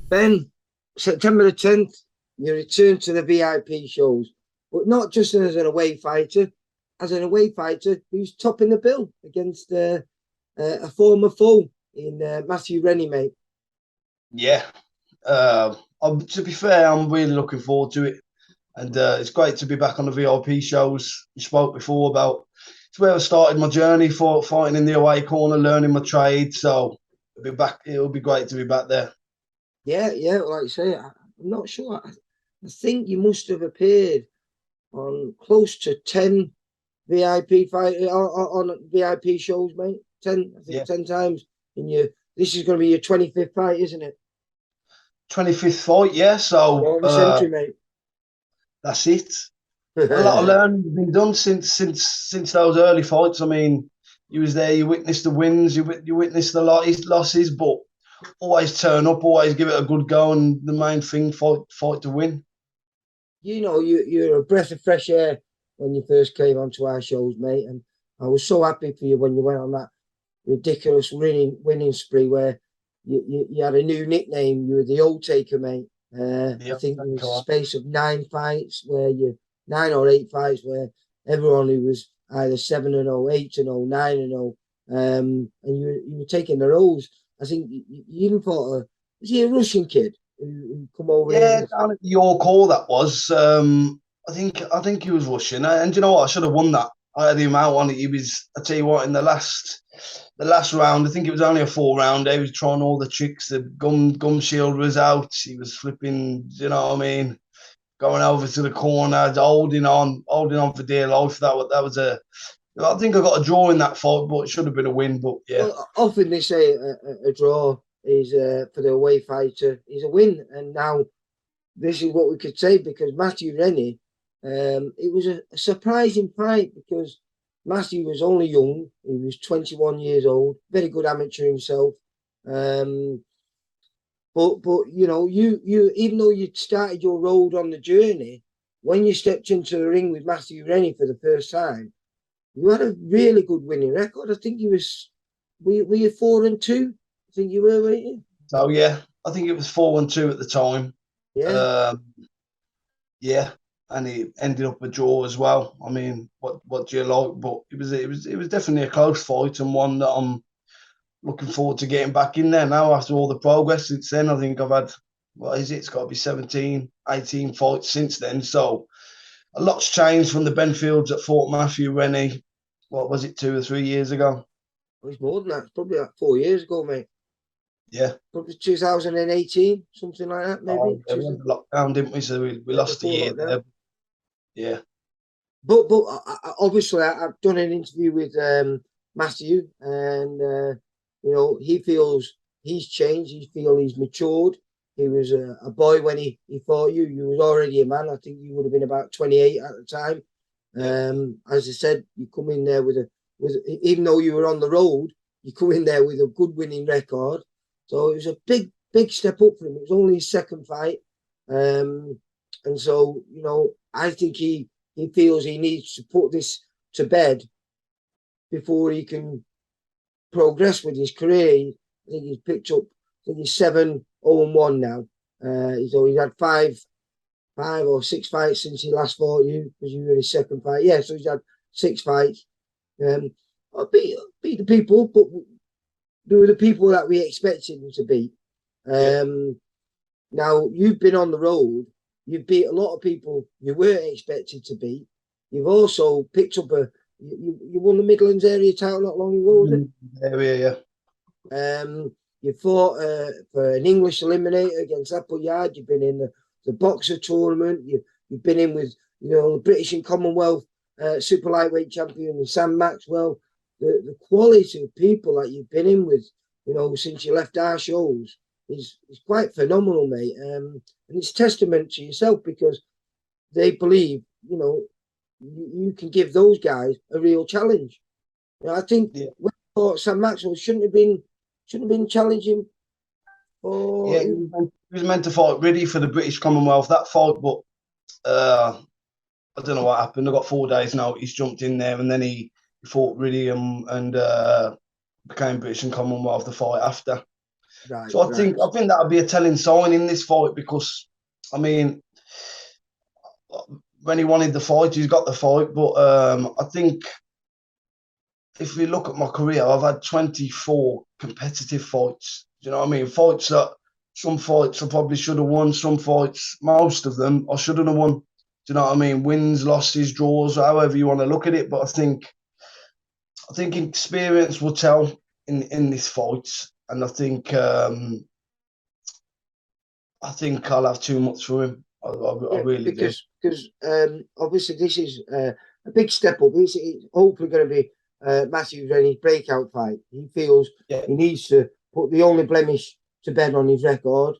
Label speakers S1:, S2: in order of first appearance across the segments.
S1: Ben, September the 10th, you return to the VIP shows, but not just as an away fighter, as an away fighter who's topping the bill against a former foe in Mathew Rennie, mate.
S2: Yeah. To be fair, I'm really looking forward to it. And it's great to be back on the VIP shows. You spoke before about it's where I started my journey for fighting in the away corner, learning my trade. So it'll be back. It'll be great to be back there.
S1: Yeah, like I say, I'm not sure. I think you must have appeared on close to 10 VIP fight on VIP shows, mate. 10, I think 10 times in your. This is going to be your 25th fight, isn't it?
S2: 25th fight, yeah. So
S1: century, mate.
S2: That's it. A lot of learning has been done since those early fights. I mean, you was there, you witnessed the wins, you witnessed the losses, but always turn up, always give it a good go, and the main thing, fight to win.
S1: You know, you're a breath of fresh air when you first came onto our shows, mate, and I was so happy for you when you went on that ridiculous winning spree where you had a new nickname. You were the Old Taker, mate. I think there was a space of 9 fights where 9 or 8 fights where everyone who was either 7-0, 8-0, 9-0, and you were taking the roles. I think you even thought, was he a Russian kid who come over?
S2: Yeah, down at York Hall that was. I think he was Russian, and you know what? I should have won that. I had him out on it. He was. I tell you what, in the last round, I think it was only a 4-rounder. He was trying all the tricks. The gum shield was out. He was flipping. You know what I mean? Going over to the corner, holding on for dear life. That was a. I think I got a draw in that fight, but it should have been a win. But yeah,
S1: well, often they say a draw is for the away fighter is a win, and now this is what we could say because Mathew Rennie. It was a surprising fight because Mathew was only young. He was 21 years old, very good amateur himself. But you know, you even though you'd started your road on the journey, when you stepped into the ring with Mathew Rennie for the first time, you had a really good winning record. I think you was were you 4-2? I think you were, weren't you?
S2: So yeah, I think it was 4-2 at the time.
S1: Yeah.
S2: Yeah, and it ended up a draw as well. I mean, what do you like? But it was definitely a close fight and one that I'm looking forward to getting back in there now after all the progress since then. I think I've had, what is it? It's got to be 17, 18 fights since then. So a lot's changed from the Benfields that fought Mathew Rennie. What was it, 2 or 3 years ago?
S1: It was more than that. It's probably like 4 years ago, mate.
S2: Yeah.
S1: Probably 2018, something like that, maybe.
S2: Oh, yeah, we had the lockdown, didn't we? So we lost a year there. Yeah.
S1: But obviously, I've done an interview with Mathew, and you know, he feels he's changed. He feels he's matured. He was a boy when he fought you. You was already a man. I think you would have been about 28 at the time. As I said, you come in there with even though you were on the road, you come in there with a good winning record. So it was a big step up for him. It was only his second fight, and so you know, I think he feels he needs to put this to bed before he can progress with his career. I think he's picked up. I think he's 7-0-1 now. So he's had five or six fights since he last fought you because you were his second fight. Yeah, so he's had 6 fights. I beat the people, but they were the people that we expected him to beat. Now you've been on the road. You've beat a lot of people you weren't expected to beat. You've also picked up you won the Midlands area title not long ago, was
S2: it?
S1: Yeah. You fought for an English eliminator against Appleyard. You've been in the boxer tournament. You've been in with the British and Commonwealth super lightweight champion Sam Maxwell. The quality of people that you've been in with, since you left our shows is quite phenomenal, mate. And it's testament to yourself because they believe, you can give those guys a real challenge. I think when I thought Sam Maxwell shouldn't have been challenging.
S2: He was meant to fight Riddy for the British Commonwealth that fight, but I don't know what happened. I got 4 days notice, jumped in there, and then he fought Riddy and became British and Commonwealth the fight after.
S1: Right,
S2: So I
S1: right.
S2: think that would be a telling sign in this fight because, I mean, when he wanted the fight, he's got the fight. But I think if we look at my career, I've had 24 competitive fights. Do you know what I mean? Fights that some fights I probably should have won, some fights, most of them I shouldn't have won. Do you know what I mean? Wins, losses, draws, however you want to look at it. But I think experience will tell in this fight, and I think I'll have too much for him. I
S1: Yeah,
S2: really do.
S1: because obviously this is a big step up. It's hopefully going to be Mathew Rennie's breakout fight. He feels
S2: Yeah,
S1: he needs to put the only blemish to bed on his record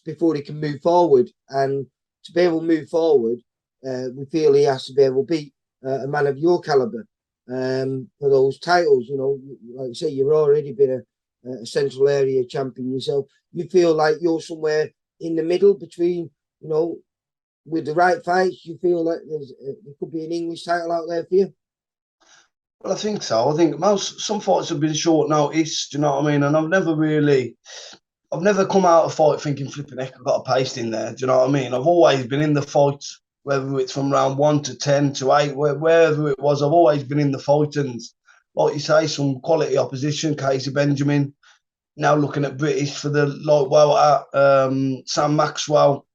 S1: before he can move forward. And to be able to move forward, we feel he has to be able to beat a man of your caliber for those titles. You know, like you say, you've already been a Central Area champion yourself. You feel like you're somewhere in the middle between, you know, with the right fights, you feel like there could be an English title out there for you?
S2: well, I think so. I think some fights have been short notice. Do you know what I mean? And I've never come out of a fight thinking, flipping heck, I've got a paste in there. Do you know what I mean? I've always been in the fight, whether it's from round 1 to 10 to 8, wherever it was, I've always been in the fight. And like you say, some quality opposition, Casey Benjamin, now looking at British for the light welter, Sam Maxwell,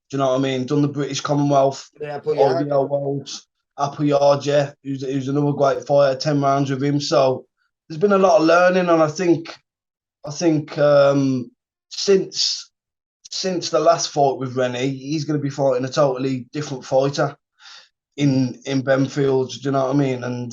S2: do you know what I mean? Done the British Commonwealth,
S1: Yeah, but yeah,
S2: IBL Worlds, Appleyard, yeah, who's another great fighter, 10 rounds with him. So there's been a lot of learning, and I think since the last fight with Rennie, he's going to be fighting a totally different fighter in Benfield. Do you know what I mean? And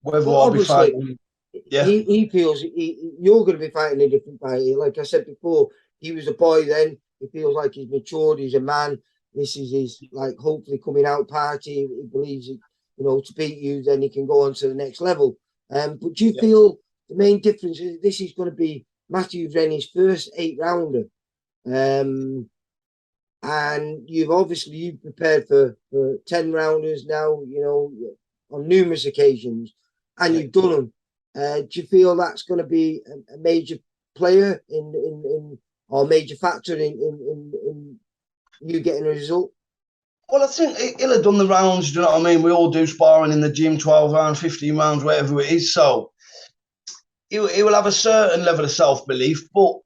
S2: whether
S1: well,
S2: I'll be
S1: obviously,
S2: fighting, yeah,
S1: he feels you're going to be fighting a different fight. Like I said before, he was a boy then. He feels like he's matured. He's a man. This is his like hopefully coming out party. He believes you know to beat you, then he can go on to the next level. But do you
S2: yeah.
S1: feel the main difference is this is going to be Mathew Rennie's first 8 rounder? Um, and you've prepared for 10 rounders now, you know, on numerous occasions, and
S2: Yeah.
S1: you've done them. Do you feel that's going to be a major player in or major factor in you getting a result?
S2: Well, I think he'll have done the rounds. Do you know what I mean? We all do sparring in the gym, 12 rounds, 15 rounds, whatever it is. So he will have a certain level of self belief, but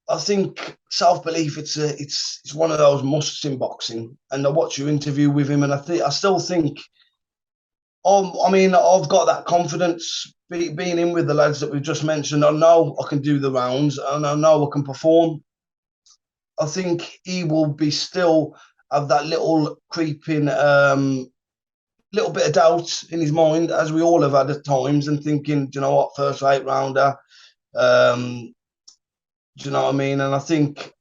S2: I think self belief it's one of those musts in boxing. And I watched your interview with him, and I still think I mean I've got that confidence being in with the lads that we've just mentioned. I know I can do the rounds, and I know I can perform. I think he will be still have that little creeping little bit of doubt in his mind, as we all have had at times, and thinking, do you know what, first 8 rounder, do you know what I mean? And I think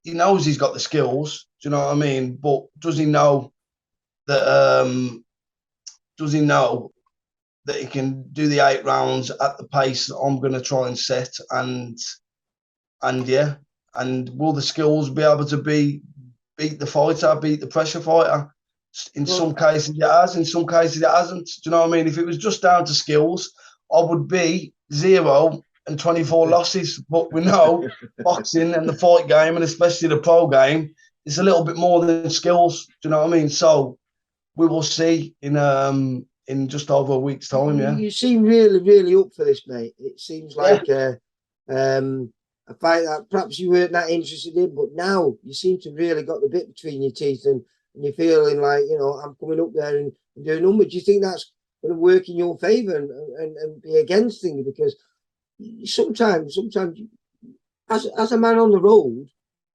S2: he knows he's got the skills. Do you know what I mean? But does he know that? Does he know that he can do the 8 rounds at the pace that I'm going to try and set? And yeah, and will the skills be able to beat the fighter, beat the pressure fighter? In
S1: Well,
S2: some cases it has, in some cases it hasn't. Do you know what I mean? If it was just down to skills, I would be 0 and 24 losses. But we know boxing and the fight game, and especially the pro game, is a little bit more than skills. Do you know what I mean? So we will see in just over a week's time. Yeah,
S1: you seem really, really up for this, mate. It seems
S2: yeah,
S1: like a fight that perhaps you weren't that interested in, but now you seem to really got the bit between your teeth and you're feeling like, you know, I'm coming up there and doing numbers. Do you think that's going to work in your favour and be against things? Because sometimes as a man on the road,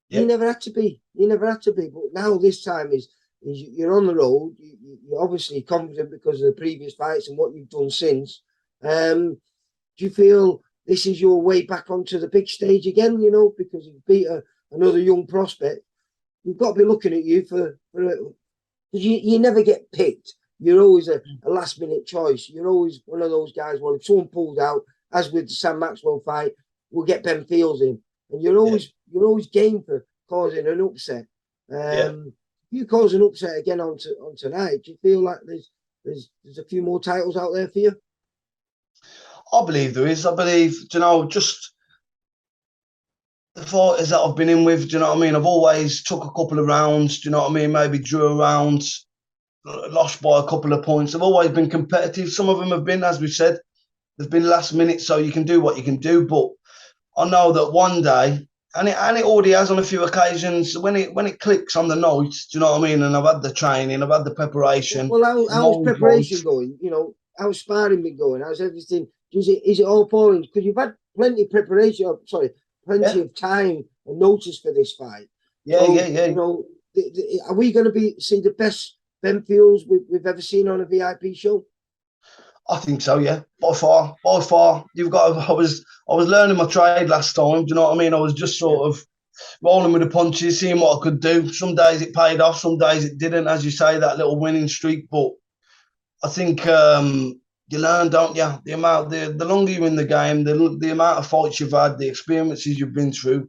S2: yeah,
S1: you never had to be. You never had to be. But now this time is you're on the road. You're obviously confident because of the previous fights and what you've done since. Do you feel this is your way back onto the big stage again? You know, because you beat another young prospect. You've got to be looking at you because you never get picked. You're always a last minute choice. You're always one of those guys. Well, if someone pulls out, as with the Sam Maxwell fight, we'll get Ben Fields in, and
S2: yeah,
S1: you're always game for causing an upset.
S2: yeah.
S1: If you cause an upset again on tonight, do you feel like there's a few more titles out there for you?
S2: I believe there is. I believe, just the fighters that I've been in with, do you know what I mean? I've always took a couple of rounds, do you know what I mean? Maybe drew a round, lost by a couple of points. They've always been competitive. Some of them have been, as we said, they've been last minute, so you can do what you can do. But I know that one day, and it already has on a few occasions, when it clicks on the night, do you know what I mean? And I've had the training, I've had the preparation.
S1: Well,
S2: the
S1: how's
S2: mind's
S1: preparation
S2: right.
S1: going? How's sparring been going? How's everything? Is it all falling? Because you've had plenty of preparation. Plenty
S2: Yeah,
S1: of time and notice for this fight.
S2: yeah,
S1: So
S2: yeah, yeah.
S1: are we going to see the best Ben Fields we've ever seen on a VIP show?
S2: I think so, yeah. By far, by far. You've got. I was learning my trade last time. Do you know what I mean? I was just
S1: Yeah.
S2: sort of rolling with the punches, seeing what I could do. Some days it paid off, some days it didn't. As you say, that little winning streak. But I think you learn, don't you? The longer you're in the game, the amount of fights you've had, the experiences you've been through,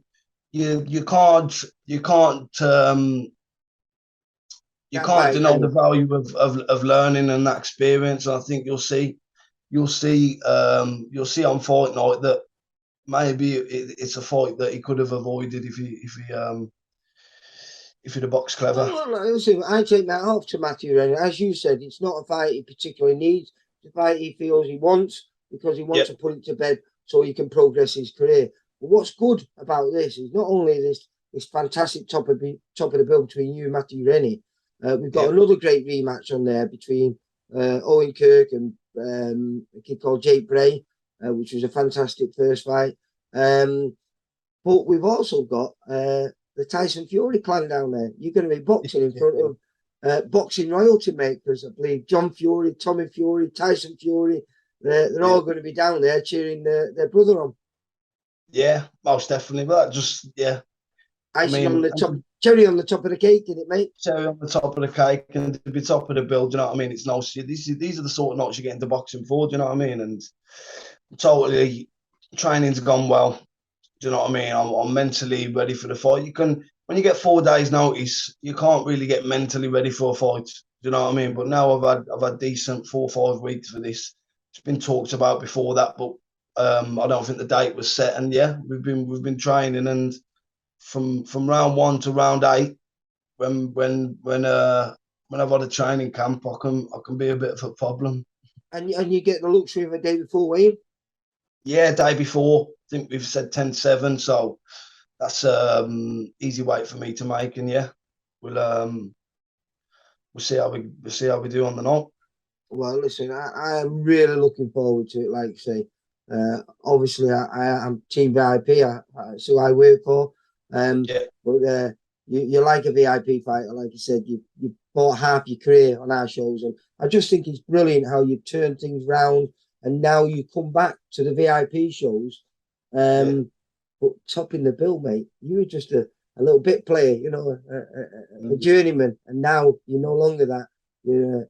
S2: you
S1: Can't buy
S2: can't
S1: it,
S2: deny
S1: can
S2: the
S1: you?
S2: value of learning and that experience. And I think you'll see on fight night that maybe it's a fight that he could have avoided if he'd have boxed clever.
S1: Well, listen, I take that off to Mathew Rennie. As you said, it's not a fight he particularly needs. It's a fight he feels he wants because he wants
S2: Yep.
S1: to put it to bed so he can progress his career. But what's good about this is not only this fantastic top of the bill between you and Mathew Rennie. We've got
S2: Yep.
S1: another great rematch on there between Owen Kirk and a kid called Jake Bray, which was a fantastic first fight. But we've also got the Tyson Fury clan down there. You're going to be boxing in front of boxing royalty makers, I believe. John Fury, Tommy Fury, Tyson Fury. They're all going to be down there cheering their brother on.
S2: Yeah, most definitely. But that just, yeah. I
S1: Icing on
S2: mean,
S1: the top, cherry on the top of the cake, did it, mate?
S2: cherry on the top of the cake and to be top of the bill. Do you know what I mean? It's no shit. These are the sort of nights you get into boxing for. Do you know what I mean? And totally, training's gone well. Do you know what I mean? I'm mentally ready for the fight. When you get 4 days notice, you can't really get mentally ready for a fight. Do you know what I mean? But now I've had decent 4 or 5 weeks for this. It's been talked about before that, but I don't think the date was set. And yeah, we've been training, and from round 1 to round 8, when I've had a training camp, I can be a bit of a problem.
S1: And you get the luxury of a day before weigh-in.
S2: Yeah, day before. I think we've said 10-7, so that's easy weight for me to make. And yeah, we'll see how we do on the night.
S1: Well, listen, I am really looking forward to it. Like I say, obviously I'm Team VIP. That's who I work for.
S2: Yeah,
S1: But you're like a VIP fighter. Like you said, you fought half your career on our shows, and I just think it's brilliant how you turn things round, and now you come back to the VIP shows.
S2: yeah.
S1: But topping the bill, mate. You were just a little bit player, a journeyman, and now you're no longer that. You're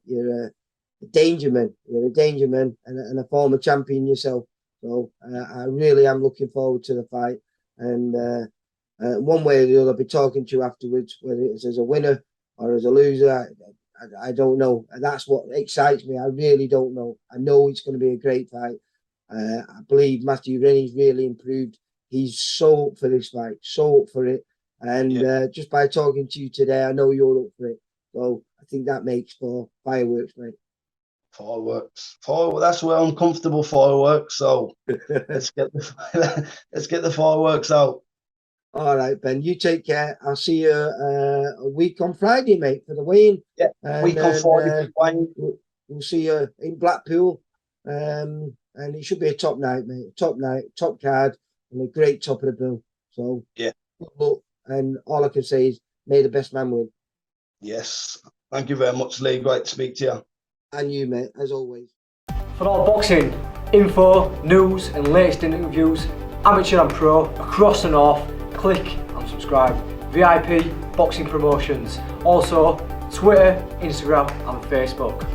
S1: a dangerman. You're a dangerman and a former champion yourself. So I really am looking forward to the fight. And one way or the other, I'll be talking to you afterwards, whether it's as a winner or as a loser. I don't know. And that's what excites me. I really don't know. I know it's going to be a great fight. I believe Mathew Rennie's really improved. He's so up for this fight, so up for it. And
S2: Yeah.
S1: just by talking to you today, I know you're up for it. So I think that makes for fireworks, mate.
S2: Fireworks. That's where I'm comfortable. Fireworks. So let's get the fireworks out.
S1: All right, Ben. You take care. I'll see you a week on Friday, mate, for the weigh-in.
S2: Yeah,
S1: And
S2: week on
S1: then
S2: Friday.
S1: we'll see you in Blackpool. And it should be a top night, mate. Top night, top card, and a great top of the bill. So
S2: Yeah.
S1: good luck. And all I can say is, may the best man win.
S2: Yes. Thank you very much, Lee. Great to speak to you.
S1: And you, mate, as always.
S3: For all boxing info, news and latest interviews, amateur and pro, across the north, click and subscribe. VIP Boxing Promotions. Also Twitter, Instagram and Facebook.